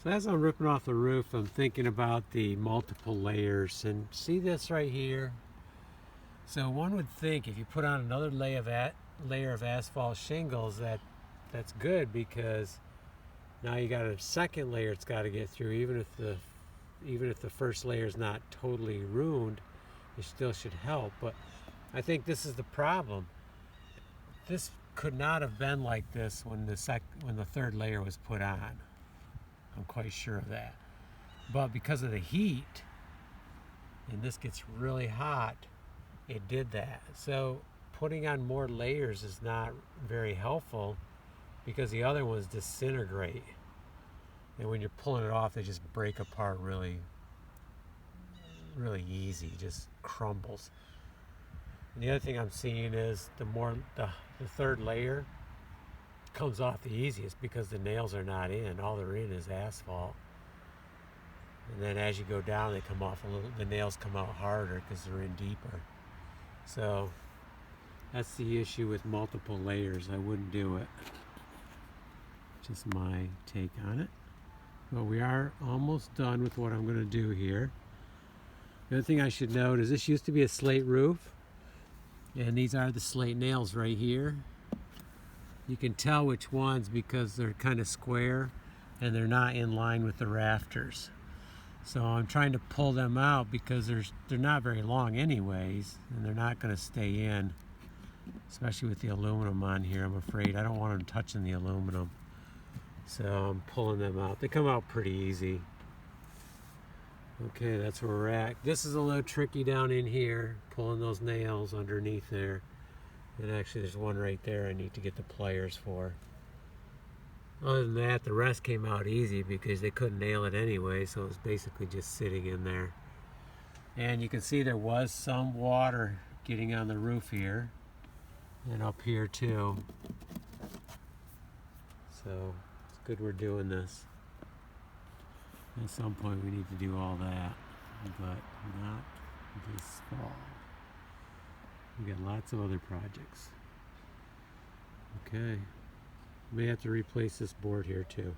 So as I'm ripping off the roof, I'm thinking about the multiple layers, and see this right here? So one would think if you put on another layer of asphalt shingles that's good, because now you got a second layer it's got to get through. Even if the first layer is not totally ruined, it still should help. But I think this is the problem. This could not have been like this when the third layer was put on. I'm quite sure of that. But because of the heat, and this gets really hot, it did that. So putting on more layers is not very helpful, because the other ones disintegrate. And when you're pulling it off, they just break apart really, really easy, just crumbles. And the other thing I'm seeing is the third layer comes off the easiest because the nails are not in. All they're in is asphalt. And then as you go down, they come off a little, the nails come out harder because they're in deeper. So that's the issue with multiple layers. I wouldn't do it. Just my take on it. But we are almost done with what I'm going to do here. The other thing I should note is this used to be a slate roof, and these are the slate nails right here. You can tell which ones because they're kind of square and they're not in line with the rafters. So I'm trying to pull them out because they're not very long anyways, and they're not going to stay in, especially with the aluminum on here. I'm afraid I don't want them touching the aluminum. So I'm pulling them out. They come out pretty easy. Okay, that's where we're at. This is a little tricky down in here, pulling those nails underneath there. And actually there's one right there I need to get the pliers for. Other than that, the rest came out easy because they couldn't nail it anyway, so it was basically just sitting in there. And you can see there was some water getting on the roof here and up here too. So it's good we're doing this. At some point we need to do all that, but not this fall. We got lots of other projects. Okay, may have to replace this board here too.